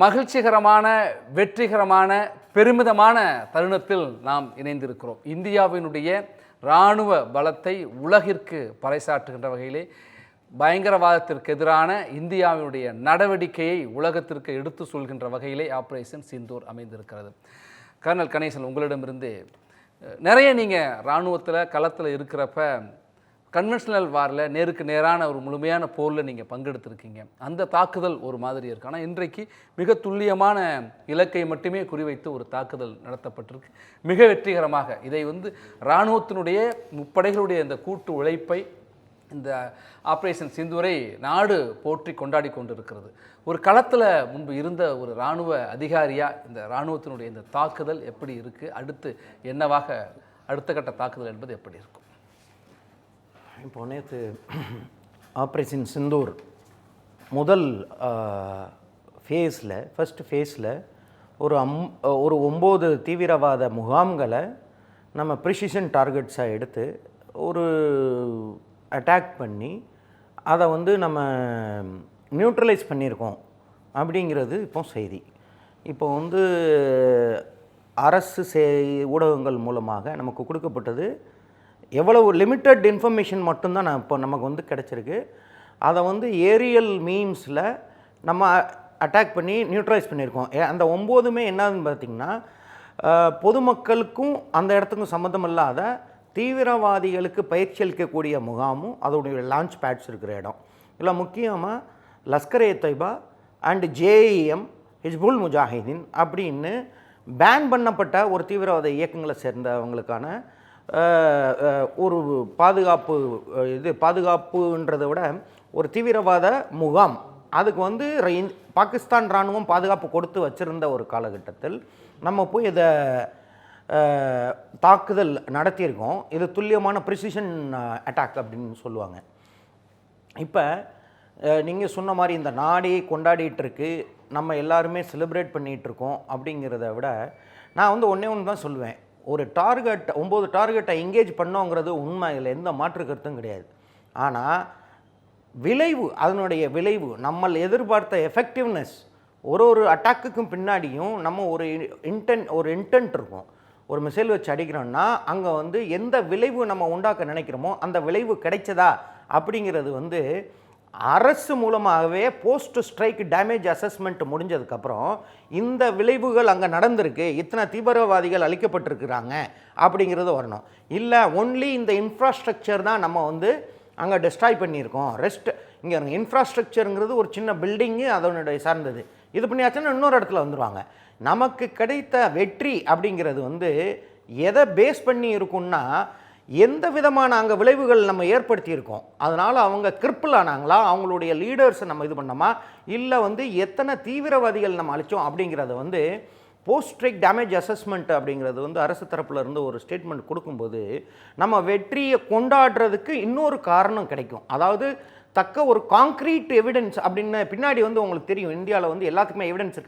மகிழ்ச்சிகரமான, வெற்றிகரமான, பெருமிதமான தருணத்தில் நாம் இணைந்திருக்கிறோம். இந்தியாவினுடைய இராணுவ பலத்தை உலகிற்கு பறைசாற்றுகின்ற வகையிலே பயங்கரவாதத்திற்கு எதிரான இந்தியாவினுடைய நடவடிக்கையை உலகத்திற்கு எடுத்து சொல்கின்ற வகையிலே ஆப்ரேஷன் சிந்தூர் அமைந்திருக்கிறது. கர்னல் கணேசன், உங்களிடமிருந்து நிறைய நீங்கள் இராணுவத்தில் களத்தில் இருக்கிறப்ப கன்வென்ஷனல் வாரில் நேருக்கு நேரான ஒரு முழுமையான போரில் நீங்கள் பங்கெடுத்திருக்கீங்க. அந்த தாக்குதல் ஒரு மாதிரி இருக்கு. ஆனால் இன்றைக்கு மிக துல்லியமான இலக்கை மட்டுமே குறிவைத்து ஒரு தாக்குதல் நடத்தப்பட்டிருக்கு. மிக வெற்றிகரமாக இதை இராணுவத்தினுடைய முப்படைகளுடைய இந்த கூட்டு உழைப்பை, இந்த ஆப்ரேஷன் சிந்தூரை நாடு போற்றி கொண்டாடி கொண்டிருக்கிறது. ஒரு களத்தில் முன்பு இருந்த ஒரு இராணுவ அதிகாரியாக இந்த இராணுவத்தினுடைய இந்த தாக்குதல் எப்படி இருக்குது, அடுத்து என்னவாக அடுத்த கட்ட தாக்குதல் என்பது எப்படி இருக்கும்? இப்போ நேற்று ஆப்ரேஷன் சிந்தூர் முதல் ஃபஸ்ட் ஃபேஸில் ஒரு 9 தீவிரவாத முகாம்களை நம்ம ப்ரிசிஷன் டார்கெட்ஸாக எடுத்து ஒரு அட்டாக் பண்ணி அதை நம்ம நியூட்ரலைஸ் பண்ணியிருக்கோம் அப்படிங்கிறது இப்போ செய்தி. இப்போ அரசு ஊடகங்கள் மூலமாக நமக்கு கொடுக்கப்பட்டது எவ்வளவு லிமிட்டட் இன்ஃபர்மேஷன் மட்டும்தான் இப்போ நமக்கு கிடச்சிருக்கு. அதை ஏரியல் மீம்ஸில் நம்ம அட்டாக் பண்ணி நியூட்ரலைஸ் பண்ணியிருக்கோம். அந்த 9மே என்னதுன்னு பார்த்திங்கன்னா, பொதுமக்களுக்கும் அந்த இடத்துக்கும் சம்மந்தம் இல்லாத தீவிரவாதிகளுக்கு பயிற்சி அளிக்கக்கூடிய முகாமும் அதோடைய லான்ச் பேட்ஸ் இருக்கிற இடம். இதில் முக்கியமாக லஷ்கர் தொய்பா அண்டு ஜேஇஎம், ஹிஜ்புல் முஜாஹிதீன் அப்படின்னு பேன் பண்ணப்பட்ட ஒரு தீவிரவாத இயக்கங்களை சேர்ந்தவங்களுக்கான ஒரு பாதுகாப்புன்றதை விட ஒரு தீவிரவாத முகாம். அதுக்கு பாகிஸ்தான் இராணுவம் பாதுகாப்பு கொடுத்து வச்சுருந்த ஒரு காலகட்டத்தில் நம்ம போய் இதை தாக்குதல் நடத்தியிருக்கோம். இது துல்லியமான ப்ரிசிஷன் அட்டாக் அப்படின்னு சொல்லுவாங்க. இப்போ நீங்கள் சொன்ன மாதிரி இந்த நாடே கொண்டாடிட்டுருக்கு, நம்ம எல்லாருமே செலிப்ரேட் பண்ணிகிட்ருக்கோம் அப்படிங்கிறத விட நான் ஒன்றே ஒன்று தான் சொல்லுவேன். ஒரு 9 டார்கெட்டை எங்கேஜ் பண்ணோங்கிறது உண்மை, இதில் எந்த மாற்று கருத்தும் கிடையாது. ஆனால் அதனுடைய விளைவு நம்ம எதிர்பார்த்த எஃபெக்டிவ்னஸ், ஒரு அட்டாக்குக்கும் பின்னாடியும் நம்ம ஒரு இன்டென்ட் இருக்கும். ஒரு மிசைல் வச்சு அடிக்கிறோன்னா அங்கே எந்த விளைவு நம்ம உண்டாக்க நினைக்கிறோமோ அந்த விளைவு கிடைச்சதா அப்படிங்கிறது அரசு மூலமாகவே போஸ்ட் ஸ்ட்ரைக் டேமேஜ் அசஸ்மெண்ட் முடிஞ்சதுக்கப்புறம் இந்த விளைவுகள் அங்கே நடந்திருக்கு, இத்தனை தீவிரவாதிகள் அழிக்கப்பட்டிருக்கிறாங்க அப்படிங்கிறது வரணும். இல்லை ஒன்லி இந்த இன்ஃப்ராஸ்ட்ரக்சர் தான் நம்ம அங்கே டெஸ்ட்ராய் பண்ணியிருக்கோம். இங்கே இன்ஃப்ராஸ்ட்ரக்சருங்கிறது ஒரு சின்ன பில்டிங்கு அதனுடைய சார்ந்தது. இது பண்ணியாச்சுன்னா இன்னொரு இடத்துல வந்துடுவாங்க. நமக்கு கிடைத்த வெற்றி அப்படிங்கிறது எதை பேஸ் பண்ணி இருக்குன்னா, எந்த விதமான அங்கே விளைவுகள் நம்ம ஏற்படுத்தியிருக்கோம், அதனால் அவங்க கிரிப்பிள் ஆனாங்களா, அவங்களுடைய லீடர்ஸை நம்ம இது பண்ணோமா, இல்லை எத்தனை தீவிரவாதிகள் நம்ம அழித்தோம் அப்படிங்கிறத போஸ்ட் ஸ்ட்ரைக் டேமேஜ் அசஸ்மெண்ட் அப்படிங்கிறது அரசு தரப்பில் இருந்து ஒரு ஸ்டேட்மெண்ட் கொடுக்கும்போது நம்ம வெற்றியை கொண்டாடுறதுக்கு இன்னொரு காரணம் கிடைக்கும். அதாவது தக்க ஒரு காங்க்ரீட் எவிடன்ஸ் அப்படின்னு பின்னாடி உங்களுக்கு தெரியும். இந்தியாவில் எல்லாத்துக்குமே எவிடன்ஸ்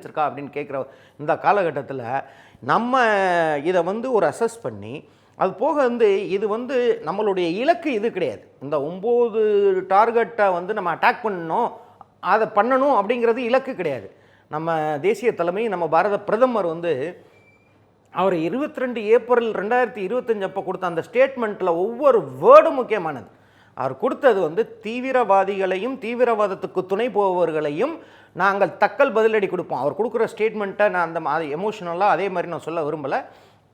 இருக்கா அப்படின்னு கேட்குற இந்த காலகட்டத்தில் நம்ம இதை ஒரு அசஸ் பண்ணி, அது போக இது நம்மளுடைய இலக்கு இது கிடையாது. இந்த 9 டார்கெட்டை நம்ம அட்டாக் பண்ணணும் அப்படிங்கிறது இலக்கு கிடையாது. நம்ம தேசிய தலைமை, நம்ம பாரத பிரதமர் அவர் 22 ஏப்ரல் 2025 அப்போ கொடுத்த அந்த ஸ்டேட்மெண்ட்டில் ஒவ்வொரு வேர்டும் முக்கியமானது. அவர் கொடுத்தது தீவிரவாதிகளையும் தீவிரவாதத்துக்கு துணை போபவர்களையும் நாங்கள் தக்கல் பதிலடி கொடுப்போம். அவர் கொடுக்குற ஸ்டேட்மெண்ட்டை நான் அந்த எமோஷனலாக அதே மாதிரி நான் சொல்ல விரும்பலை.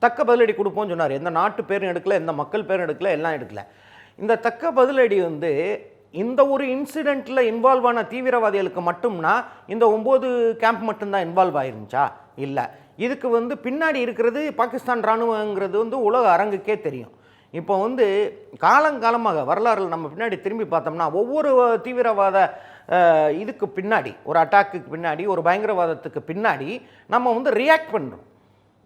தக்க பதிலடி கொடுப்போம்னு சொன்னார். எந்த நாட்டு பேரும் எடுக்கல, எந்த மக்கள் பேரும் எடுக்கல, எல்லாம் எடுக்கல. இந்த தக்க பதிலடி இந்த ஒரு இன்சிடெண்ட்டில் இன்வால்வ் ஆன தீவிரவாதிகளுக்கு மட்டும்னா இந்த 9 கேம்ப் மட்டும்தான் இன்வால்வ் ஆயிருந்துச்சா? இல்லை. இதுக்கு பின்னாடி இருக்கிறது பாகிஸ்தான் இராணுவங்கிறது உலக அரங்குக்கே தெரியும். இப்போ காலங்காலமாக வரலாறுல நம்ம பின்னாடி திரும்பி பார்த்தோம்னா ஒவ்வொரு தீவிரவாத இதுக்கு பின்னாடி, ஒரு அட்டாக்குக்கு பின்னாடி, ஒரு பயங்கரவாதத்துக்கு பின்னாடி நம்ம ரியாக்ட் பண்ணுறோம்.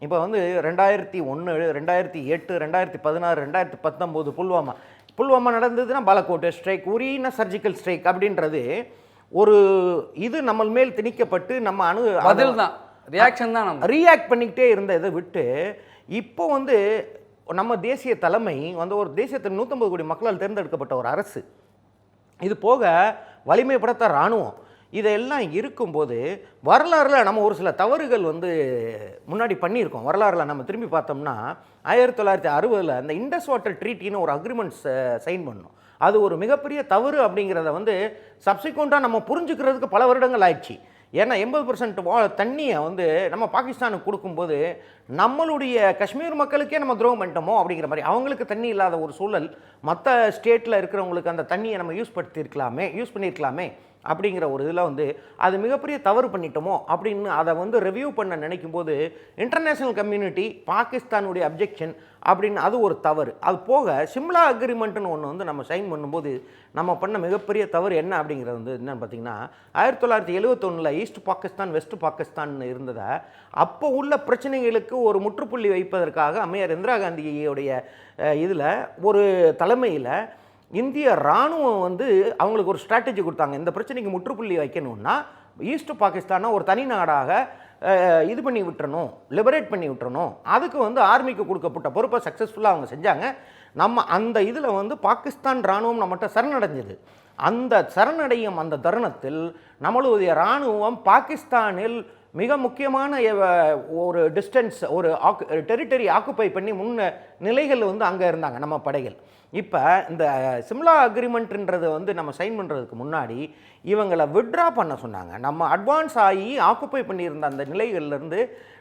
இப்போ 2001, 2008, 2016, 2019 புல்வாமா நடந்ததுன்னா பாலக்கோட்டை ஸ்ட்ரைக், உரின சர்ஜிக்கல் ஸ்ட்ரைக் அப்படின்றது ஒரு இது நம்ம மேல் திணிக்கப்பட்டு நம்ம பதில் தான், ரியாக்ஷன் தான், நம்ம ரியாக்ட் பண்ணிக்கிட்டே இருந்த இதை விட்டு இப்போ நம்ம தேசிய தலைமை ஒரு தேசியத்தில் 150 கோடி மக்களால் தேர்ந்தெடுக்கப்பட்ட ஒரு அரசு, இது போக வலிமைப்படுத்த இராணுவம், இதெல்லாம் இருக்கும்போது வரலாறுல நம்ம ஒரு சில தவறுகள் வந்து முன்னாடி பண்ணியிருக்கோம். வரலாறுல நம்ம திரும்பி பார்த்தோம்னா 1960 அந்த இண்டஸ் வாட்டர் ட்ரீட்டின்னு ஒரு அக்ரிமெண்ட்ஸ் சைன் பண்ணோம். அது ஒரு மிகப்பெரிய தவறு அப்படிங்கிறத வந்து சப்சிக்வெண்ட்டாக நம்ம புரிஞ்சுக்கிறதுக்கு பல வருடங்கள் ஆயிடுச்சு. ஏன்னா 80% தண்ணியை வந்து நம்ம பாகிஸ்தானுக்கு கொடுக்கும்போது நம்மளுடைய காஷ்மீர் மக்களுக்கே நம்ம துரோகம் பண்ணிட்டோமோ அப்படிங்கிற மாதிரி, அவங்களுக்கு தண்ணி இல்லாத ஒரு சூழல் மற்ற ஸ்டேட்டில் இருக்கிறவங்களுக்கு அந்த தண்ணியை நம்ம யூஸ் பண்ணியிருக்கலாமே அப்படிங்கிற ஒரு இதில் வந்து அது மிகப்பெரிய தவறு பண்ணிட்டோமோ அப்படின்னு அதை வந்து ரிவ்யூ பண்ண நினைக்கும் போது இன்டர்நேஷ்னல் கம்யூனிட்டி பாகிஸ்தானுடைய அப்ஜெக்ஷன் அப்படின்னு அது ஒரு தவறு. அது போக சிம்லா அக்ரிமெண்ட்டுன்னு ஒன்று வந்து நம்ம சைன் பண்ணும்போது நம்ம பண்ண மிகப்பெரிய தவறு என்ன அப்படிங்கிறது வந்து என்னென்னு பார்த்தீங்கன்னா 1971 ஈஸ்ட் பாகிஸ்தான் வெஸ்ட் பாகிஸ்தான் இருந்ததை அப்போ உள்ள பிரச்சனைகளுக்கு ஒரு முற்றுப்புள்ளி வைப்பதற்காக அம்மையார் இந்திரா காந்தியுடைய இதில் ஒரு தலைமையில் இந்திய இராணுவம் வந்து அவங்களுக்கு ஒரு ஸ்ட்ராட்டஜி கொடுத்தாங்க. இந்த பிரச்சனைக்கு முற்றுப்புள்ளி வைக்கணும்னா ஈஸ்ட் பாகிஸ்தானை ஒரு தனி நாடாக இது பண்ணி விட்டுறணும், லிபரேட் பண்ணி விட்டுறணும். அதுக்கு வந்து ஆர்மிக்கு கொடுக்கப்பட்ட பொறுப்பை சக்ஸஸ்ஃபுல்லாக அவங்க செஞ்சாங்க. நம்ம அந்த இதில் வந்து பாகிஸ்தான் இராணுவம் நம்மகிட்ட சரணடைஞ்சது. அந்த சரணடையும் அந்த தருணத்தில் நம்மளுடைய இராணுவம் பாகிஸ்தானில் மிக முக்கியமான ஒரு டிஸ்டன்ஸ் ஒரு டெரிட்டரி ஆக்குப்பை பண்ணி நிலைகள் வந்து அங்கே இருந்தாங்க நம்ம படைகள். இப்போ இந்த சிம்லா அக்ரிமெண்ட்ன்றது வந்து நம்ம சைன் பண்ணுறதுக்கு முன்னாடி இவங்களை விட்ரா பண்ண சொன்னாங்க. நம்ம அட்வான்ஸ் ஆகி ஆக்குப்பை பண்ணியிருந்த அந்த நிலைகள்லேருந்து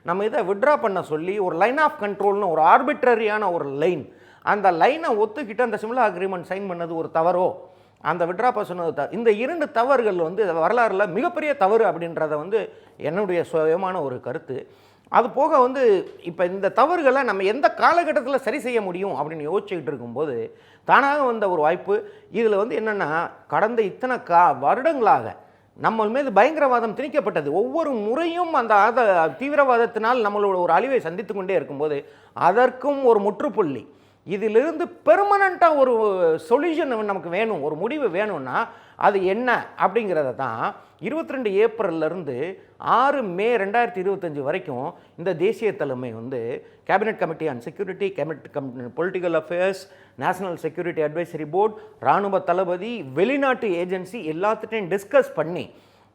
நம்ம இதை விட்ரா பண்ண சொல்லி ஒரு லைன் ஆஃப் கண்ட்ரோல்னு ஒரு ஆர்பிட்ரரியான ஒரு லைன், அந்த லைனை ஒத்துக்கிட்டு அந்த சிம்லா அக்ரிமெண்ட் சைன் பண்ணது ஒரு தவறோ, அந்த விட்ரா சொன்னது இந்த 2 தவறுகள் வந்து வரலாறுல மிகப்பெரிய தவறு அப்படின்றத வந்து என்னுடைய சுயமான ஒரு கருத்து. அது போக வந்து இப்போ இந்த தவறுகளை நம்ம எந்த காலகட்டத்தில் சரி செய்ய முடியும் அப்படின்னு யோசிச்சுக்கிட்டு இருக்கும்போது தானாக வந்த ஒரு வாய்ப்பு. இதில் வந்து என்னென்னா கடந்த இத்தனை வருடங்களாக நம்ம மீது பயங்கரவாதம் திணிக்கப்பட்டது. ஒவ்வொரு முறையும் அந்த தீவிரவாதத்தினால் நம்மளோட ஒரு அழிவை சந்தித்து கொண்டே இருக்கும்போது அதற்கும் ஒரு முற்றுப்புள்ளி, இதிலிருந்து பெர்மனண்ட்டாக ஒரு சொல்யூஷன் நமக்கு வேணும், ஒரு முடிவு வேணும்னா அது என்ன அப்படிங்கிறத தான் 22 ஏப்ரல்லேருந்து 6 மே 2025 வரைக்கும் இந்த தேசிய தலைமை வந்து cabinet committee on security, cabinet political affairs, national security advisory board, இராணுவ தளபதி, வெளிநாட்டு ஏஜென்சி எல்லாத்துட்டையும் டிஸ்கஸ் பண்ணி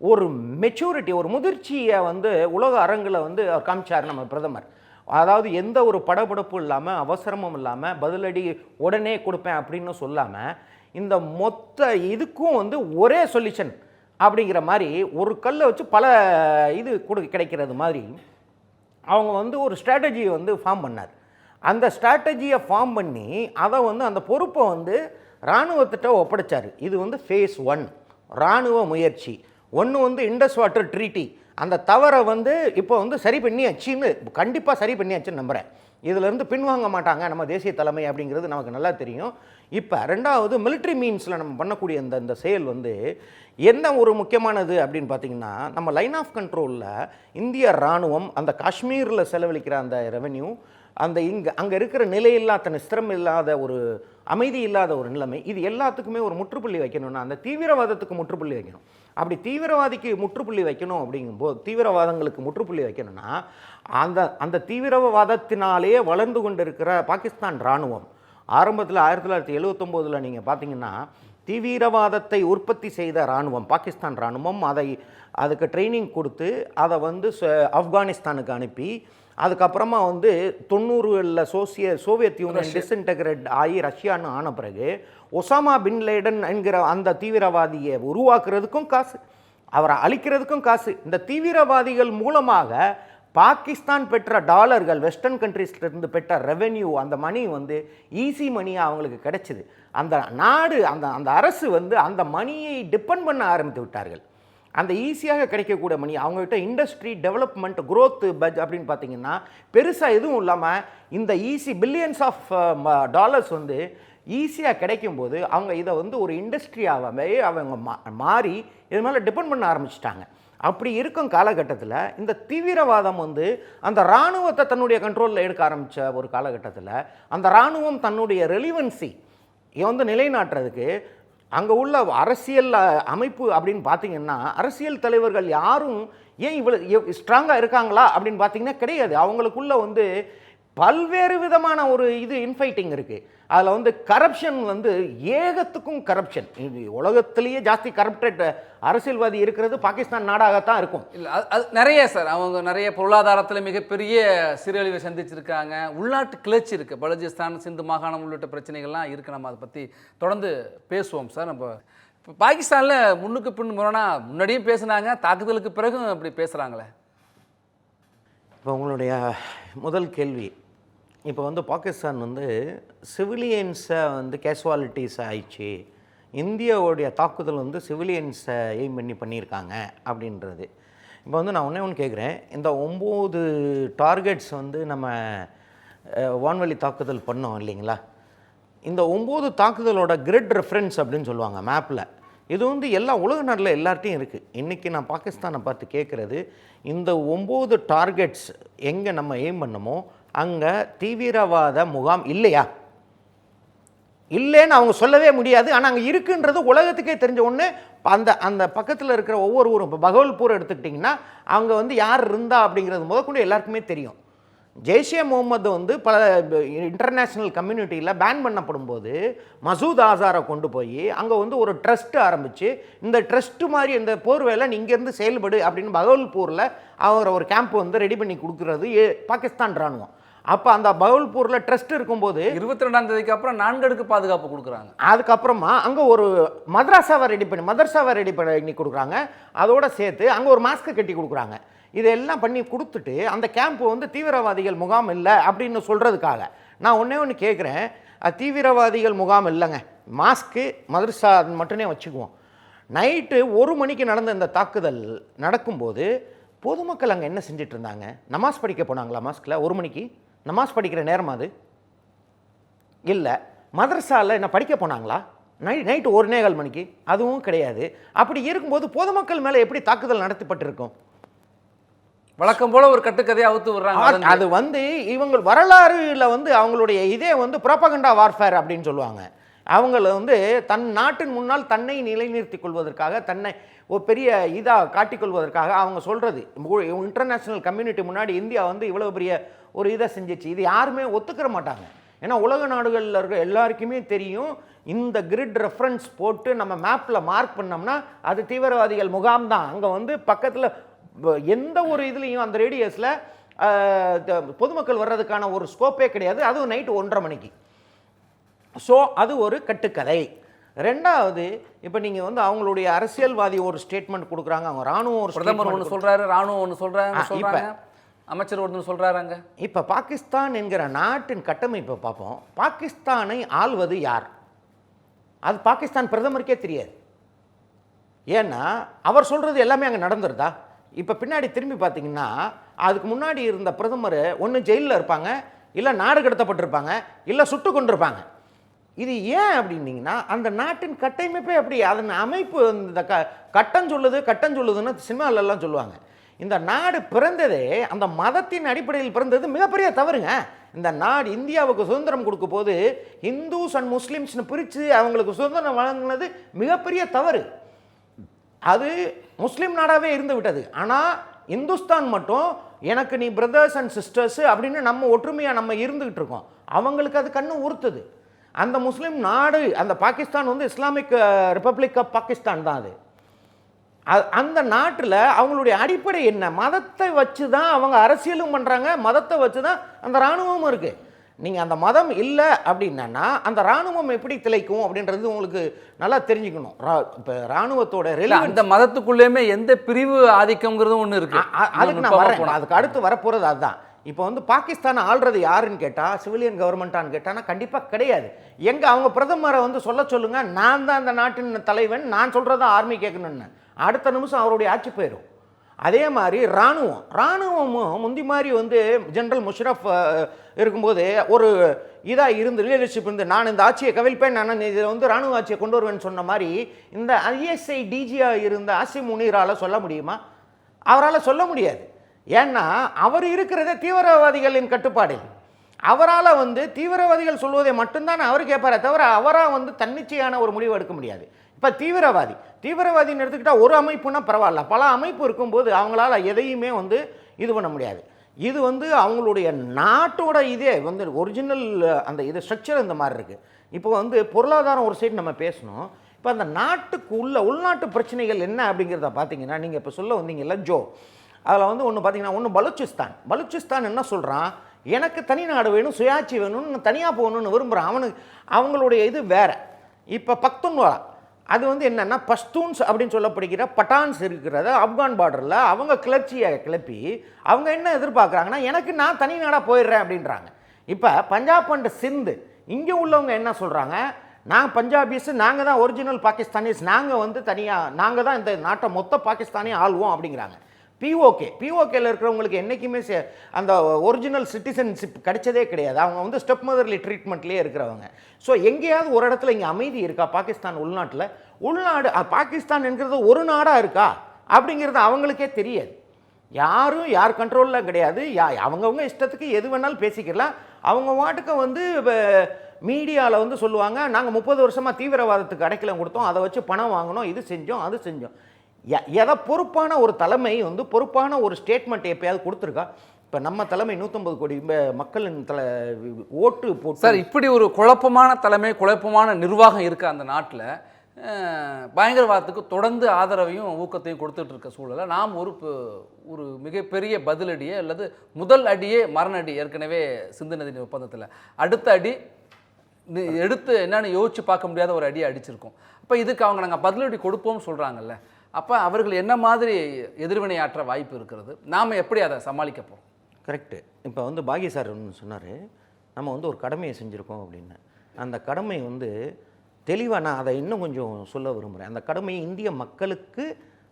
ஒரு மெச்சூரிட்டி ஒரு முதிர்ச்சியை வந்து உலக அரங்கில் வந்து அவர் காமிச்சார் நம்ம பிரதமர். அதாவது எந்த ஒரு படபடப்பும் இல்லாமல் அவசரமும் இல்லாமல் பதிலடி உடனே கொடுப்பேன் அப்படின்னு சொல்லாமல் இந்த மொத்த இதுக்கும் வந்து ஒரே சொல்யூஷன் அப்படிங்கிற மாதிரி ஒரு கல்லை வச்சு பல இது கிடைக்கிறது மாதிரி அவங்க வந்து ஒரு ஸ்ட்ராட்டஜியை வந்து ஃபார்ம் பண்ணார். அந்த ஸ்ட்ராட்டஜியை ஃபார்ம் பண்ணி அதை வந்து அந்த பொறுப்பை வந்து இராணுவத்திட்ட ஒப்படைச்சார். இது வந்து ஃபேஸ் 1 இராணுவ முயற்சி. ஒன்று வந்து இண்டஸ் வாட்டர் ட்ரீட்டி, அந்த தவறை வந்து இப்போ வந்து சரி பண்ணியாச்சுன்னு கண்டிப்பாக சரி பண்ணியாச்சுன்னு நம்புகிறேன். இதிலேருந்து பின்வாங்க மாட்டாங்க நம்ம தேசிய தலைமை அப்படிங்கிறது நமக்கு நல்லா தெரியும். இப்போ 2வது மிலிட்ரி மீன்ஸில் நம்ம பண்ணக்கூடிய இந்த செயல் வந்து என்ன ஒரு முக்கியமானது அப்படின்னு பார்த்திங்கன்னா நம்ம லைன் ஆஃப் கண்ட்ரோலில் இந்திய இராணுவம் அந்த காஷ்மீரில் செலவழிக்கிற அந்த ரெவென்யூ, அந்த அங்கே இருக்கிற நிலையில்லாத ஸ்திரம் இல்லாத ஒரு அமைதி இல்லாத ஒரு நிலைமை, இது எல்லாத்துக்குமே ஒரு முற்றுப்புள்ளி வைக்கணும்னா அந்த தீவிரவாதத்துக்கு முற்றுப்புள்ளி வைக்கணும். அப்படி தீவிரவாதிக்கு முற்றுப்புள்ளி வைக்கணும் அப்படிங்கும்போது தீவிரவாதங்களுக்கு முற்றுப்புள்ளி வைக்கணும்னா அந்த தீவிரவாதத்தினாலேயே வளர்ந்து கொண்டு இருக்கிற பாகிஸ்தான் இராணுவம் ஆரம்பத்தில் 1979 நீங்கள் பார்த்தீங்கன்னா தீவிரவாதத்தை உற்பத்தி செய்த இராணுவம் பாகிஸ்தான் இராணுவம் அதுக்கு ட்ரைனிங் கொடுத்து அதை வந்து ஆப்கானிஸ்தானுக்கு அனுப்பி அதுக்கப்புறமா வந்து 90களில் சோவியத் யூனியன் டிஸ்இன்டகிரேட் ஆகி ரஷ்யான்னு ஆன பிறகு ஒசாமா பின் லேடன் என்கிற அந்த தீவிரவாதியை உருவாக்குறதுக்கும் காசு, அவரை அழிக்கிறதுக்கும் காசு. இந்த தீவிரவாதிகள் மூலமாக பாகிஸ்தான் பெற்ற டாலர்கள் வெஸ்டர்ன் கண்ட்ரீஸ்லேருந்து பெற்ற ரெவென்யூ, அந்த மணி வந்து ஈஸி மணியாக அவங்களுக்கு கிடைச்சிது. அந்த நாடு அந்த அரசு வந்து அந்த மணியை டிபெண்ட் பண்ண ஆரம்பித்து விட்டார்கள். அந்த ஈஸியாக கிடைக்கக்கூடிய மணி அவங்ககிட்ட இண்டஸ்ட்ரி டெவலப்மெண்ட் க்ரோத் அப்படின்னு பார்த்தீங்கன்னா பெருசாக எதுவும் இல்லாமல் இந்த பில்லியன்ஸ் ஆஃப் டாலர்ஸ் வந்து ஈஸியாக கிடைக்கும்போது அவங்க இதை வந்து ஒரு இண்டஸ்ட்ரியாகவே அவங்க மாறி இது மேலே டிபெண்ட் பண்ண ஆரம்பிச்சிட்டாங்க. அப்படி இருக்கும் காலகட்டத்தில் இந்த தீவிரவாதம் வந்து அந்த இராணுவத்தை தன்னுடைய கண்ட்ரோலில் எடுக்க ஆரம்பித்த ஒரு காலகட்டத்தில் அந்த இராணுவம் தன்னுடைய ரெலிவன்சி வந்து நிலைநாட்டுறதுக்கு அங்கே உள்ள அரசியல் அமைப்பு அப்படின்னு பார்த்தீங்கன்னா அரசியல் தலைவர்கள் யாரும் ஏன் இவ்வளோ ஸ்ட்ராங்காக இருக்காங்களா அப்படின்னு பார்த்தீங்கன்னா கிடையாது. அவங்களுக்குள்ள வந்து பல்வேறு விதமான ஒரு இன்ஃபைட்டிங் இருக்குது. அதில் வந்து கரப்ஷன் வந்து ஏகத்துக்கும் கரப்ஷன். இது உலகத்திலேயே ஜாஸ்தி கரப்டட் அரசியல்வாதி இருக்கிறது பாகிஸ்தான் நாடாகத்தான் இருக்கும். இல்லை அது நிறைய சார், அவங்க நிறைய பொருளாதாரத்தில் மிகப்பெரிய சீரழிவை சந்திச்சிருக்காங்க. உள்நாட்டு கிளர்ச்சி இருக்குது, பலுச்சிஸ்தான், சிந்து மாகாணம் உள்ளிட்ட பிரச்சனைகள்லாம் இருக்குது. நம்ம அதை பற்றி தொடர்ந்து பேசுவோம் சார். நம்ம இப்போ பாகிஸ்தானில் முன்னுக்கு பின் முரணா முன்னாடியும் பேசுனாங்க, தாக்குதலுக்கு பிறகும் அப்படி பேசுகிறாங்களே. இப்போ உங்களுடைய முதல் கேள்வி, இப்போ வந்து பாகிஸ்தான் வந்து சிவிலியன்ஸை வந்து கேஷுவாலிட்டிஸ் ஆயிடுச்சு, இந்தியாவுடைய தாக்குதல் வந்து சிவிலியன்ஸை எய்ம் பண்ணி பண்ணியிருக்காங்க அப்படின்றது. இப்போ வந்து நான் ஒன்று கேட்குறேன், இந்த 9 டார்கெட்ஸ் வந்து நம்ம வான்வழி தாக்குதல் பண்ணோம் இல்லைங்களா, இந்த 9 தாக்குதலோட கிரிட் ரெஃபரன்ஸ் அப்படின்னு சொல்லுவாங்க மேப்பில். இது வந்து எல்லா உலக நாட்டில் எல்லார்ட்டையும் இருக்குது. இன்றைக்கி நான் பாகிஸ்தானை பார்த்து கேட்குறது, இந்த 9 டார்கெட்ஸ் எங்கே நம்ம எய்ம் பண்ணமோ அங்கே தீவிரவாத முகாம் இல்லையா? இல்லைன்னு அவங்க சொல்லவே முடியாது. ஆனால் அங்கே இருக்குன்றது உலகத்துக்கே தெரிஞ்ச ஒன்று. அந்த அந்த பக்கத்தில் இருக்கிற ஒவ்வொரு ஊரும், இப்போ பகவல்பூர் எடுத்துக்கிட்டிங்கன்னா அங்கே வந்து யார் இருந்தா அப்படிங்கிறது முதற்கொண்டு எல்லாருக்குமே தெரியும். ஜெய்ஷே முகமது வந்து பல இன்டர்நேஷ்னல் கம்யூனிட்டியில் பேன் பண்ணப்படும் போது மசூத் ஆசாரை கொண்டு போய் அங்கே வந்து ஒரு ட்ரஸ்ட்டு ஆரம்பித்து, இந்த ட்ரஸ்ட்டு மாதிரி இந்த போர் வேலை நீ இங்கேருந்து செயல்படு அப்படின்னு பகவல்பூரில் அவர் ஒரு கேம்ப் வந்து ரெடி பண்ணி கொடுக்குறது பாகிஸ்தான் இராணுவம். அப்போ அந்த பகவல்பூரில் ட்ரஸ்ட் இருக்கும்போது 22ஆம் தேதிக்கு அப்புறம் 4 அடுக்கு பாதுகாப்பு கொடுக்குறாங்க. அதுக்கப்புறமா அங்கே ஒரு மதரசாவை ரெடி பண்ணி கொடுக்குறாங்க. அதோடு சேர்த்து அங்கே ஒரு மாஸ்க்கு கட்டி கொடுக்குறாங்க. இதெல்லாம் பண்ணி கொடுத்துட்டு அந்த கேம்ப் வந்து தீவிரவாதிகள் முகாம் இல்லை அப்படின்னு சொல்கிறதுக்காக நான் ஒன்று கேட்குறேன். தீவிரவாதிகள் முகாம் இல்லைங்க, மாஸ்க்கு மதரசா மட்டுமே வச்சுக்குவோம். நைட்டு 1 மணிக்கு நடந்த இந்த தாக்குதல் நடக்கும்போது பொதுமக்கள் அங்கே என்ன செஞ்சிட்டு இருந்தாங்க? நமாஸ் படிக்க போனாங்களா? மாஸ்கில் 1 மணிக்கு நமாஸ் படிக்கிற நேரம் அது இல்லை. மதரசாவில் என்ன படிக்க போனாங்களா? நைட்டு 1:15 மணிக்கு? அதுவும் கிடையாது. அப்படி இருக்கும்போது பொதுமக்கள் மேலே எப்படி தாக்குதல் நடத்தப்பட்டிருக்கும்? வழக்கம் போல ஒரு கட்டுக்கதையை அவுத்து விடுறாங்க. அது வந்து இவங்க வரலாறுல வந்து அவங்களுடைய இதே வந்து புரோபகண்டா வார்ஃபேர் அப்படின்னு சொல்லுவாங்க. அவங்கள வந்து தன் நாட்டின் முன்னால் தன்னை நிலைநிறுத்திக் கொள்வதற்காக, தன்னை ஒரு பெரிய இதாக காட்டிக்கொள்வதற்காக அவங்க சொல்கிறது. இன்டர்நேஷ்னல் கம்யூனிட்டி முன்னாடி இந்தியா வந்து இவ்வளோ பெரிய ஒரு இதை செஞ்சிச்சு, இது யாருமே ஒத்துக்கிற மாட்டாங்க. ஏன்னா உலக நாடுகளில் இருக்க எல்லாருக்குமே தெரியும், இந்த கிரிட் ரெஃபரன்ஸ் போட்டு நம்ம மேப்பில் மார்க் பண்ணோம்னா அது தீவிரவாதிகள் முகாம் தான். அங்கே வந்து பக்கத்தில் எந்த ஒரு இதுலேயும் அந்த ரேடியஸில் பொதுமக்கள் வர்றதுக்கான ஒரு ஸ்கோப்பே கிடையாது. அதுவும் நைட்டு 1:30 மணிக்கு. ஸோ அது ஒரு கட்டுக்கதை. ரெண்டாவது, இப்போ நீங்கள் வந்து அவங்களுடைய அரசியல்வாதி ஒரு ஸ்டேட்மெண்ட் கொடுக்குறாங்க, அவங்க ராணுவம் ஒரு பிரதமர் ஒன்று சொல்கிறாரு, ராணுவம் ஒன்று சொல்கிறாங்க, அமைச்சர் ஒன்று சொல்கிறாங்க. இப்போ பாகிஸ்தான் என்கிற நாட்டின் கட்டமைப்பை பார்ப்போம். பாகிஸ்தானை ஆள்வது யார்? அது பாகிஸ்தான் பிரதமருக்கே தெரியாது. ஏன்னா அவர் சொல்கிறது எல்லாமே அங்கே நடந்துருதா? இப்போ பின்னாடி திரும்பி பார்த்தீங்கன்னா அதுக்கு முன்னாடி இருந்த பிரதமர் ஒன்று ஜெயிலில் இருப்பாங்க, இல்லை நாடு கடத்தப்பட்டிருப்பாங்க, இல்லை சுட்டு கொண்டிருப்பாங்க. இது ஏன் அப்படின்னீங்கன்னா அந்த நாட்டின் கட்டமைப்பே அப்படி, அதன் அமைப்பு இந்த கட்டம் சொல்லுதுன்னு சினிமாவிலெல்லாம் சொல்லுவாங்க. இந்த நாடு பிறந்ததே அந்த மதத்தின் அடிப்படையில் பிறந்தது மிகப்பெரிய தவறுங்க. இந்த நாடு இந்தியாவுக்கு சுதந்திரம் கொடுக்க போது ஹிந்துஸ் அண்ட் முஸ்லீம்ஸ்னு பிரித்து அவங்களுக்கு சுதந்திரம் வழங்கினது மிகப்பெரிய தவறு. அது முஸ்லீம் நாடாகவே இருந்து விட்டது. ஆனால் இந்துஸ்தான் மட்டும் எனக்கு நீ பிரதர்ஸ் அண்ட் சிஸ்டர்ஸு அப்படின்னு நம்ம ஒற்றுமையாக நம்ம இருந்துக்கிட்டு இருக்கோம். அவங்களுக்கு அது கண்ணு உறுத்துது. அந்த முஸ்லீம் நாடு, அந்த பாகிஸ்தான் வந்து இஸ்லாமிக் ரிப்பப்ளிக் ஆஃப் பாகிஸ்தான் தான். அது அந்த நாட்டில் அவங்களுடைய அடிப்படை என்ன? மதத்தை வச்சு தான் அவங்க அரசியலும் பண்ணுறாங்க, மதத்தை வச்சு தான் அந்த இராணுவமும் இருக்குது. நீங்கள் அந்த மதம் இல்லை அப்படின்னா அந்த இராணுவம் எப்படி திளைக்கும் அப்படின்றது உங்களுக்கு நல்லா தெரிஞ்சுக்கணும். இப்போ இராணுவத்தோட அந்த மதத்துக்குள்ளேயுமே எந்த பிரிவு ஆதிக்கங்கிறதும் ஒன்று இருக்குது. அதுக்கு நான் வரேன், அதுக்கு அடுத்து வரப்போகிறது அதுதான். இப்போ வந்து பாகிஸ்தான் ஆள்றது யாருன்னு கேட்டால் சிவிலியன் கவர்மெண்ட்டான்னு கேட்டான்னா கண்டிப்பாக கிடையாது. எங்கே அவங்க பிரதமரை வந்து சொல்லுங்கள், நான் தான் அந்த நாட்டின் தலைவன், நான் சொல்கிறதான் ஆர்மி கேட்கணுன்னு அடுத்த நிமிஷம் அவருடைய ஆட்சி போயிடும். அதே மாதிரி இராணுவமும் முந்தி மாதிரி வந்து ஜெனரல் முஷரஃப் இருக்கும்போது ஒரு இதாக இருந்து லீடர்ஷிப் இருந்து நான் இந்த ஆட்சியை கவிழ்ப்பேன், நான் இதில் வந்து இராணுவ ஆட்சியை கொண்டு வருவேன்னு சொன்ன மாதிரி இந்த ஐஎஸ்ஐ டிஜியாக இருந்த ஆசிம் முனீரால் சொல்ல முடியுமா? அவரால் சொல்ல முடியாது. ஏன்னா அவர் இருக்கிறதே தீவிரவாதிகளின் கட்டுப்பாடில். அவரால் வந்து தீவிரவாதிகள் சொல்வதை மட்டும்தான் அவர் கேட்பாரே தவிர அவராக வந்து தன்னிச்சையான ஒரு முடிவு எடுக்க முடியாது. இப்போ தீவிரவாதின்னு எடுத்துக்கிட்டால் ஒரு அமைப்புனா பரவாயில்ல, பல அமைப்பு இருக்கும்போது அவங்களால எதையுமே வந்து இது பண்ண முடியாது. இது வந்து அவங்களுடைய நாட்டோட இதே வந்து ஒரிஜினல் அந்த இது ஸ்ட்ரக்சர் இந்த மாதிரி இருக்குது. இப்போ வந்து பொருளாதாரம் ஒரு சைடு நம்ம பேசணும். இப்போ அந்த நாட்டுக்கு உள்நாட்டு பிரச்சனைகள் என்ன அப்படிங்கிறத பார்த்தீங்கன்னா, நீங்கள் இப்போ சொல்ல வந்தீங்கல்ல ஜோ, அதில் வந்து ஒன்று பார்த்தீங்கன்னா, ஒன்று பலூச்சிஸ்தான் என்ன சொல்கிறான், எனக்கு தனி நாடு வேணும், சுயாட்சி வேணும்னு தனியாக போகணுன்னு விரும்புகிறான். அவங்களுடைய இது வேறு. இப்போ பக்துன்வாலா அது வந்து என்னென்னா பஷ்தூன்ஸ் அப்படின்னு சொல்லப்படுகிற பட்டான்ஸ் இருக்கிறத ஆப்கான் பார்டரில் அவங்க கிளர்ச்சியை கிளப்பி அவங்க என்ன எதிர்பார்க்குறாங்கன்னா, நான் தனி நாடாக போயிடுறேன் அப்படின்றாங்க. இப்போ பஞ்சாப் அண்ட் சிந்து இங்கே உள்ளவங்க என்ன சொல்கிறாங்க, பஞ்சாபிஸ் நாங்கள் தான் ஒரிஜினல் பாகிஸ்தானிஸ், நாங்கள் வந்து நாங்கள் தான் இந்த நாட்டை மொத்த பாகிஸ்தானே ஆள்வோம் அப்படிங்கிறாங்க. பிஓகேல இருக்கிறவங்களுக்கு என்றைக்குமே அந்த ஒரிஜினல் சிட்டிசன்ஷிப் கிடைச்சதே கிடையாது. அவங்க வந்து ஸ்டெப் மதர்லி ட்ரீட்மெண்ட்லேயே இருக்கிறவங்க. ஸோ எங்கேயாவது ஒரு இடத்துல இங்கே அமைதி இருக்கா பாகிஸ்தான் உள்நாடு பாகிஸ்தான் என்கிறது ஒரு நாடாக இருக்கா அப்படிங்கிறது அவங்களுக்கே தெரியாது. யார் கண்ட்ரோலில் கிடையாது. அவங்கவுங்க இஷ்டத்துக்கு எது வேணாலும் பேசிக்கலாம். அவங்க வாட்டுக்கு வந்து மீடியாவில் வந்து சொல்லுவாங்க, நாங்கள் 30 வருஷமாக தீவிரவாதத்துக்கு அடைக்கலம் கொடுத்தோம், அதை வச்சு பணம் வாங்கினோம், இது செஞ்சோம் அது செஞ்சோம். எதை பொறுப்பான ஒரு தலைமை வந்து பொறுப்பான ஒரு ஸ்டேட்மெண்ட் எப்பயாவது கொடுத்துருக்கா? இப்போ நம்ம தலைமை 150 கோடி மக்களின் ஓட்டு போட்டு சார், இப்படி ஒரு குழப்பமான தலைமை, குழப்பமான நிர்வாகம் இருக்க அந்த நாட்டில் பயங்கரவாதத்துக்கு தொடர்ந்து ஆதரவையும் ஊக்கத்தையும் கொடுத்துட்டு இருக்க சூழலை நாம் ஒரு மிகப்பெரிய பதிலடியே அல்லது முதல் அடியே மரண அடி ஏற்கனவே சிந்து நதி ஒப்பந்தத்தில் அடுத்த அடி எடுத்து என்னன்னு யோசிச்சு பார்க்க முடியாத ஒரு அடியை அடிச்சிருக்கோம். அப்போ இதுக்கு அவங்க நாங்கள் பதிலடி கொடுப்போம்னு சொல்கிறாங்கல்ல, அப்போ அவர்கள் என்ன மாதிரி எதிர்வினை ஆற்ற வாய்ப்பு இருக்கிறது, நாம் எப்படி அதை சமாளிக்க போகிறோம்? கரெக்டு. இப்போ வந்து பாக்ய சார் ஒன்று சொன்னார், நம்ம வந்து ஒரு கடமையை செஞ்சுருக்கோம் அப்படின்னு. அந்த கடமை வந்து தெளிவாக நான் அதை இன்னும் கொஞ்சம் சொல்ல விரும்புகிறேன். அந்த கடமை இந்திய மக்களுக்கு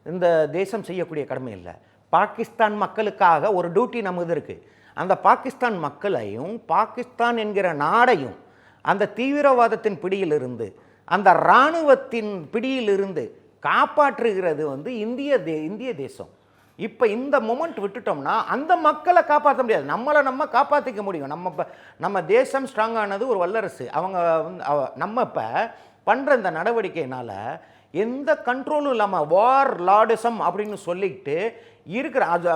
இந்த தேசம் செய்யக்கூடிய கடமை இல்லை, பாகிஸ்தான் மக்களுக்காக ஒரு டியூட்டி நமது இருக்குது. அந்த பாகிஸ்தான் மக்களையும் பாகிஸ்தான் என்கிற நாடையும் அந்த தீவிரவாதத்தின் பிடியிலிருந்து அந்த இராணுவத்தின் பிடியிலிருந்து காப்பாற்றுகிறது வந்து இந்திய தேசம். இப்போ இந்த மொமெண்ட் விட்டுட்டோம்னா அந்த மக்களை காப்பாற்ற முடியாது, நம்ம காப்பாற்றிக்க முடியும். நம்ம தேசம் ஸ்ட்ராங்கானது ஒரு வல்லரசு. அவங்க வந்து நம்ம இப்போ பண்ணுற இந்த நடவடிக்கையினால் எந்த கண்ட்ரோலும் இல்லாமல் வார் லார்டிசம் அப்படின்னு சொல்லிட்டு இருக்கிற அது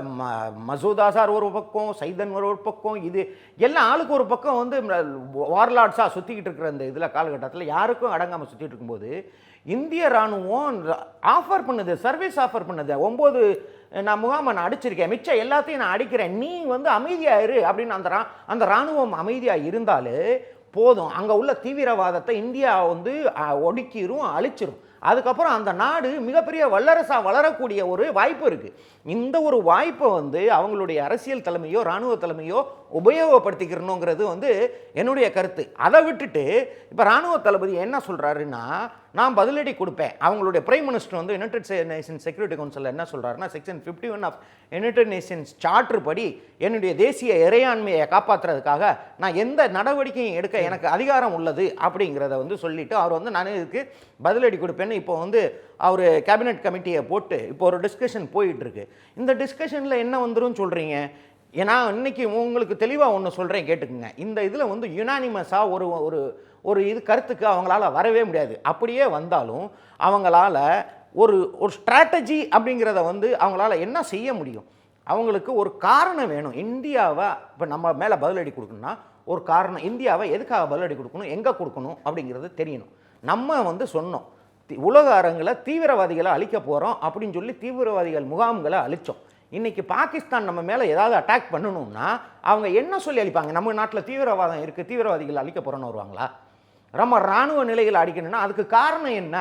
மசூதா சார் ஒரு பக்கம், சைதன் ஒரு பக்கம், இது எல்லாம் ஆளுக்கு ஒரு பக்கம் வந்து வார்லார்ட்ஸாக சுற்றிக்கிட்டு இருக்கிற இந்த இதில் காலகட்டத்தில் யாருக்கும் அடங்காமல் சுற்றிட்டு இருக்கும்போது இந்திய இராணுவம் ஆஃபர் பண்ணுது, சர்வீஸ் ஆஃபர் பண்ணுது. 9 நான் முகாமை நான் அடிச்சிருக்கேன், மிச்சம் எல்லாத்தையும் நான் அடிக்கிறேன், நீ வந்து அமைதியாக இரு அப்படின்னு அந்த இராணுவம் அமைதியாக இருந்தாலே போதும். அங்கே உள்ள தீவிரவாதத்தை இந்தியா வந்து ஒடுக்கிரும், அழிச்சிரும். அதுக்கப்புறம் அந்த நாடு மிகப்பெரிய வல்லரசாக வளரக்கூடிய ஒரு வாய்ப்பு இருக்குது. இந்த ஒரு வாய்ப்பை வந்து அவங்களுடைய அரசியல் தலைமையோ இராணுவ தலைமையோ உபயோகப்படுத்திக்கிறணுங்கிறது வந்து என்னுடைய கருத்து. அதை விட்டுட்டு இப்போ இராணுவ தளபதி என்ன சொல்கிறாருன்னா, நான் பதிலடி கொடுப்பேன். அவங்களுடைய பிரைம் மினிஸ்டர் வந்து யுனைடெட் நேஷன்ஸ் செக்யூரிட்டி கவுன்சிலில் என்ன சொல்கிறாருன்னா, section 51 of United Nations charter படி என்னுடைய தேசிய இறையாண்மையை காப்பாற்றுறதுக்காக நான் எந்த நடவடிக்கையும் எடுக்க எனக்கு அதிகாரம் உள்ளது அப்படிங்கிறத வந்து சொல்லிவிட்டு அவர் வந்து நான் இதுக்கு பதிலடி கொடுப்பேன்னு இப்போ வந்து அவர் கேபினெட் கமிட்டியை போட்டு இப்போ ஒரு டிஸ்கஷன் போயிட்டுருக்கு. இந்த டிஸ்கஷனில் என்ன வந்துடும் சொல்கிறீங்க? ஏன்னா இன்றைக்கி உங்களுக்கு தெளிவாக ஒன்று சொல்கிறேன் கேட்டுக்குங்க. இந்த இதில் வந்து யுனானிமஸாக ஒரு இது கருத்துக்கு அவங்களால வரவே முடியாது. அப்படியே வந்தாலும் அவங்களால ஒரு ஸ்ட்ராட்டஜி அப்படிங்கிறத வந்து அவங்களால என்ன செய்ய முடியும்? அவங்களுக்கு ஒரு காரணம் வேணும். இந்தியாவை இப்போ நம்ம மேலே பதிலடி கொடுக்கணும்னா ஒரு காரணம், இந்தியாவை எதுக்காக பதிலடி கொடுக்கணும், எங்கே கொடுக்கணும் அப்படிங்கிறது தெரியணும். நம்ம வந்து சொன்னோம், உலக அரங்கில் தீவிரவாதிகளை அழிக்க போகிறோம் அப்படின்னு சொல்லி தீவிரவாதிகள் முகாம்களை அழித்தோம். இன்றைக்கி பாகிஸ்தான் நம்ம மேலே ஏதாவது அட்டாக் பண்ணணும்னா அவங்க என்ன சொல்லி அழிப்பாங்க? நம்ம நாட்டில் தீவிரவாதம் இருக்குது, தீவிரவாதிகள் அழிக்க போகிறோன்னு வருவாங்களா? நம்ம இராணுவ நிலைகளை அடிக்கணும்னா அதுக்கு காரணம் என்ன?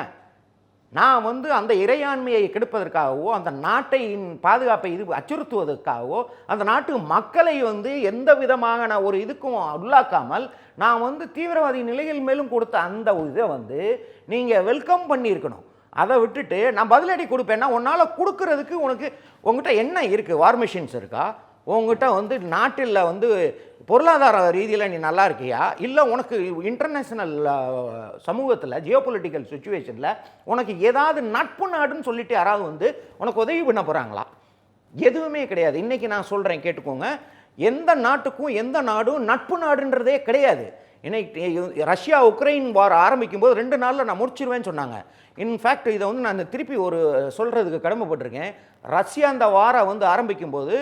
நான் வந்து அந்த இறையாண்மையை கெடுப்பதற்காகவோ அந்த நாட்டின் பாதுகாப்பை அச்சுறுத்துவதற்காகவோ அந்த நாட்டு மக்களை வந்து எந்த விதமான ஒரு இதுக்கும் உள்ளாக்காமல் நான் வந்து தீவிரவாதி நிலைகள் மேலும் கொடுத்த அந்த இதை வந்து நீங்கள் வெல்கம் பண்ணியிருக்கணும். அதை விட்டுட்டு நான் பதிலடி கொடுப்பேன்னா உன்னால் கொடுக்கறதுக்கு உங்ககிட்ட என்ன இருக்குது? வார் மிஷின்ஸ் இருக்கா? உங்ககிட்ட வந்து நாட்டில் வந்து பொருளாதார ரீதியில் நீ நல்லா இருக்கியா? இல்லை உனக்கு இன்டர்நேஷ்னல் சமூகத்தில் ஜியோபொலிட்டிக்கல் சுச்சுவேஷனில் உனக்கு ஏதாவது நட்பு நாடுன்னு சொல்லிட்டு யாராவது வந்து உனக்கு உதவி பண்ண போகிறாங்களா? எதுவுமே கிடையாது. இன்றைக்கி நான் சொல்கிறேன் கேட்டுக்கோங்க, எந்த நாட்டுக்கும் எந்த நாடும் நட்பு நாடுன்றதே கிடையாது. இன்னைக்கு ரஷ்யா உக்ரைன் வார் ஆரம்பிக்கும் போது 2 நாளில் நான் முடிச்சிருவேன்னு சொன்னாங்க. இன்ஃபேக்ட் இதை வந்து நான் திருப்பி ஒரு சொல்கிறதுக்கு கடமைப்பட்டிருக்கேன். ரஷ்யா அந்த வாரை வந்து ஆரம்பிக்கும் போது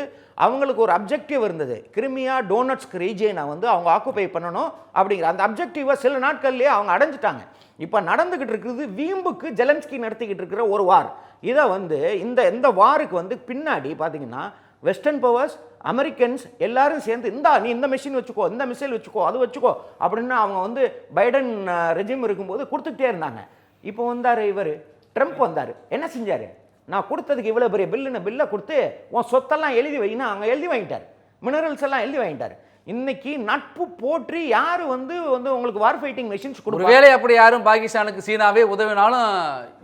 அவங்களுக்கு ஒரு அப்ஜெக்டிவ் இருந்தது. கிரிமியா டோனட்ஸ்க் ரீஜியனை வந்து அவங்க ஆக்குபை பண்ணணும் அப்படிங்கிற அந்த அப்ஜெக்டிவை சில நாட்கள்லேயே அவங்க அடைஞ்சிட்டாங்க. இப்போ நடந்துக்கிட்டு இருக்கிறது வீம்புக்கு ஜெலன்ஸ்கி நடத்திக்கிட்டு இருக்கிற ஒரு வார். இதை வந்து இந்த வாருக்கு வந்து பின்னாடி பார்த்தீங்கன்னா வெஸ்டர்ன் பவர்ஸ், அமெரிக்கன்ஸ் எல்லாரும் சேர்ந்து நீ இந்த மிஷின் வச்சுக்கோ, இந்த மிசைல் வச்சுக்கோ, அது வச்சுக்கோ அப்படின்னு அவங்க வந்து பைடன் ரெஜிம் இருக்கும்போது கொடுத்துக்கிட்டே இருந்தாங்க. இப்போ வந்தார் இவர் ட்ரம்ப் வந்தார். என்ன செஞ்சார்? நான் கொடுத்ததுக்கு இவ்வளோ பெரிய பில்லை கொடுத்து உன் சொத்தெல்லாம் எழுதி வைனா அவங்க எழுதி வாங்கிட்டார். மினரல்ஸ் எல்லாம் எழுதி வாங்கிட்டார். இன்னைக்கு நட்பு போற்றி யாரு வந்து உங்களுக்கு வார் ஃபைட்டிங் மெஷின்ஸ் கொடுப்பாங்க? ஒருவேளை அப்படி யாரும் பாகிஸ்தானுக்கு சீனாவே உதவினாலும்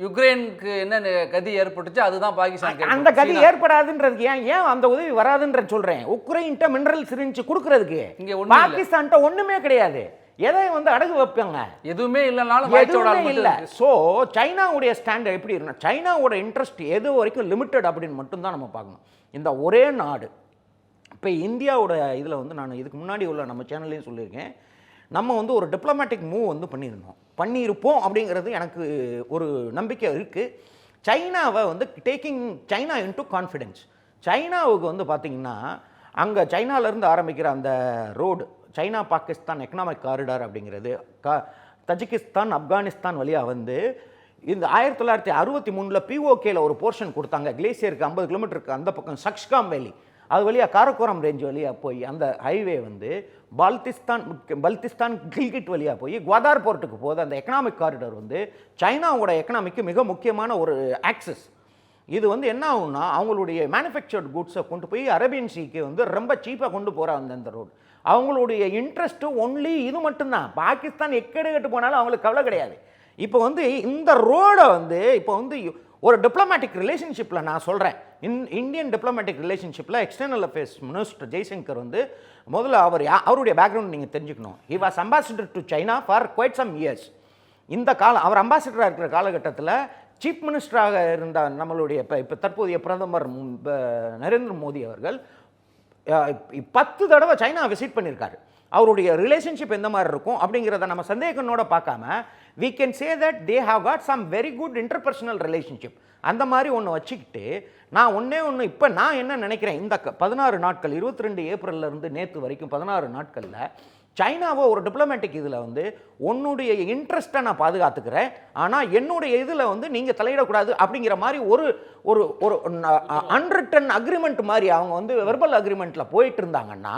யுக்ரைனுக்கு என்ன கதி ஏற்பட்டுச்சு அதுதான் பாகிஸ்தான். அந்த கதி ஏற்படாதுன்றதுக்கு ஏன் அந்த உதவி வராதுன்ற சொல்றேன். உக்ரைன்ட்ட மினரல்ஸ் இருந்துச்சு கொடுக்கறதுக்கு, இங்க பாகிஸ்தான்ட்ட ஒண்ணுமே கிடையாது. எதை வந்து அடகு வைப்பாங்க? எதுவுமே இல்லைனாலும் இல்லை. ஸோ சைனாவுடைய ஸ்டாண்டர்ட் எப்படி இருக்குன்னா, சைனாவோட இன்ட்ரெஸ்ட் எது வரைக்கும் லிமிட்டட் அப்படின்னு மட்டும்தான் நம்ம பார்க்கணும். இந்த ஒரே நாடு இப்போ இந்தியாவோட இதில் வந்து நான் இதுக்கு முன்னாடி உள்ள நம்ம சேனல்லையும் சொல்லியிருக்கேன், நம்ம வந்து ஒரு டிப்ளமேட்டிக் மூவ் வந்து பண்ணியிருப்போம் அப்படிங்கிறது எனக்கு ஒரு நம்பிக்கை இருக்குது. சைனாவை வந்து டேக்கிங் சைனா இன்டு கான்ஃபிடென்ஸ். சைனாவுக்கு வந்து பார்த்திங்கன்னா அங்கே சைனாவிலேருந்து ஆரம்பிக்கிற அந்த road China Pakistan economic corridor அப்படிங்கிறது தஜிகிஸ்தான் ஆப்கானிஸ்தான் வழியாக வந்து இந்த 1963 பிஓகேல ஒரு போர்ஷன் கொடுத்தாங்க. கிளேசியருக்கு 50 கிலோமீட்டருக்கு அந்த பக்கம் சக்ஷ்காம் வேலி, அது வழியாக காரக்கோரம் ரேஞ்ச் வழியாக போய் அந்த ஹைவே வந்து பல்திஸ்தான் கில்கிட் வழியாக போய் குவாதார் போர்ட்டுக்கு போகுது. அந்த எக்கனாமிக் காரிடார் வந்து சைனாவோட எக்கனாமிக்கு மிக முக்கியமான ஒரு ஆக்சஸ். இது வந்து என்ன ஆகும்னா அவங்களுடைய மேனுஃபேக்சர்ட் குட்ஸை கொண்டு போய் அரேபியன் சீக்கு வந்து ரொம்ப சீப்பாக கொண்டு போகிறாங்க அந்த ரோடு. அவங்களுடைய இன்ட்ரெஸ்ட்டு ஒன்லி இது மட்டும்தான். பாகிஸ்தான் எக்கெடு கட்டு போனாலும் அவங்களுக்கு கவலை கிடையாது. இப்போ வந்து இந்த ரோடை வந்து இப்போ வந்து ஒரு டிப்ளமேட்டிக் ரிலேஷன்ஷிப்பில் நான் சொல்கிறேன், இந்தியன் டிப்ளமேட்டிக் ரிலேஷன்ஷிப்பில் எக்ஸ்டர்னல் அஃபேர்ஸ் மினிஸ்டர் ஜெய்சங்கர் வந்து முதல்ல அவருடைய பேக்ரவுண்ட் நீங்கள் தெரிஞ்சுக்கணும். He was ambassador to China for quite some years. இந்த அவர் அம்பாசிடராக இருக்கிற காலகட்டத்தில் சீஃப் மினிஸ்டராக இருந்த நம்மளுடைய இப்போ தற்போதைய பிரதமர் நரேந்திர மோடி அவர்கள் 10 தடவை சைனா விசிட் பண்ணியிருக்காரு. அவருடைய ரிலேஷன்ஷிப் எந்த மாதிரி இருக்கும் அப்படிங்கிறத நம்ம சந்தேகனோட பார்க்காம we can say that they have got some very good interpersonal relationship. அந்த மாதிரி ஒன்று வச்சுக்கிட்டு நான் ஒன்று இப்போ நான் என்ன நினைக்கிறேன், இந்த 16 நாட்கள் 22 ஏப்ரல்லேருந்து நேற்று வரைக்கும் 16 நாட்களில் சைனாவை ஒரு டிப்ளமேட்டிக் இதில் வந்து உன்னுடைய இன்ட்ரெஸ்ட்டை நான் பாதுகாத்துக்கிறேன், ஆனால் என்னுடைய இதில் வந்து நீங்கள் தலையிடக்கூடாது அப்படிங்கிற மாதிரி ஒரு ஒரு ஒரு அன்ரிட்டன் அக்ரிமெண்ட் மாதிரி அவங்க வந்து வெர்பல் அக்ரிமெண்ட்டில் போயிட்டு இருந்தாங்கன்னா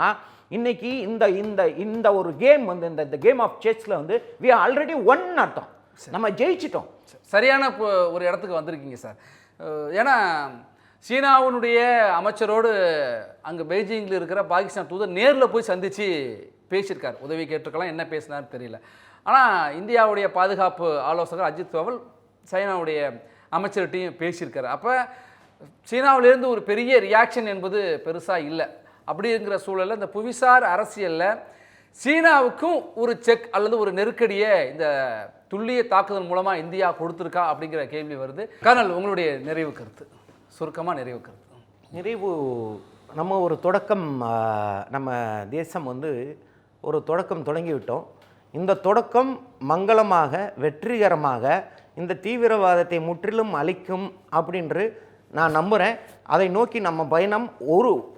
இன்னைக்கு இந்த இந்த இந்த ஒரு கேம் வந்து இந்த கேம் ஆஃப் செஸ்ல வந்து we are already won அர்த்தம். நம்ம ஜெயிச்சிட்டோம். சரியான ஒரு இடத்துக்கு வந்திருக்கீங்க சார். ஏன்னா சீனாவினுடைய அமைச்சரோடு அங்கே பெய்ஜிங்கில் இருக்கிற பாகிஸ்தான் தூதர் நேரில் போய் சந்தித்து பேசியிருக்கார். உதவி கேட்டிருக்கலாம், என்ன பேசினார் தெரியல. ஆனால் இந்தியாவுடைய பாதுகாப்பு ஆலோசகர் அஜித் தோவல் சைனாவுடைய அமைச்சர்கிட்டையும் பேசியிருக்காரு. அப்போ சீனாவிலேருந்து ஒரு பெரிய ரியாக்ஷன் என்பது பெருசாக இல்லை. அப்படிங்கிற சூழலில் இந்த புவிசார் அரசியலில் சீனாவுக்கும் ஒரு செக் அல்லது ஒரு நெருக்கடியை இந்த துல்லிய தாக்குதல் மூலமாக இந்தியா கொடுத்துருக்கா அப்படிங்கிற கேள்வி வருது. கர்னல், உங்களுடைய நிறைவு கருத்து, சுருக்கமாக நிறைவு கருத்து. நம்ம ஒரு தொடக்கம், நம்ம தேசம் வந்து ஒரு தொடக்கம் தொடங்கிவிட்டோம். இந்த தொடக்கம் மங்களமாக வெற்றிகரமாக இந்த தீவிரவாதத்தை முற்றிலும் அழிக்கும் அப்படின்று நான் நம்புகிறேன். அதை நோக்கி நம்ம பயணம்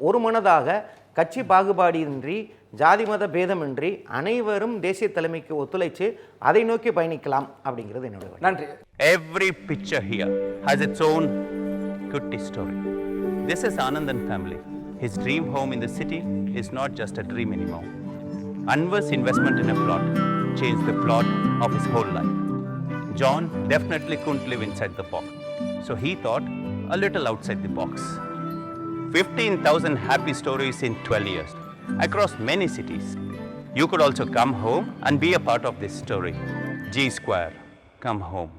ஒரு மனதாக கட்சி பாகுபாடின்றி ஜாதி மத பேதமின்றி அனைவரும் தேசிய தலைமைக்கு ஒத்துழைச்சு அதை நோக்கி பயணிக்கலாம் அப்படிங்கிறது என்னுடைய நன்றி. Every picture here has its own kutti story. This is Anandan family. His dream home in the city is not just a dream anymore. Anwar's investment in a plot changed the plot of his whole life. John definitely couldn't live inside the box, so he thought a little outside the box. 15,000 happy stories in 12 years across many cities. You could also come home and be a part of this story. G Square, come home.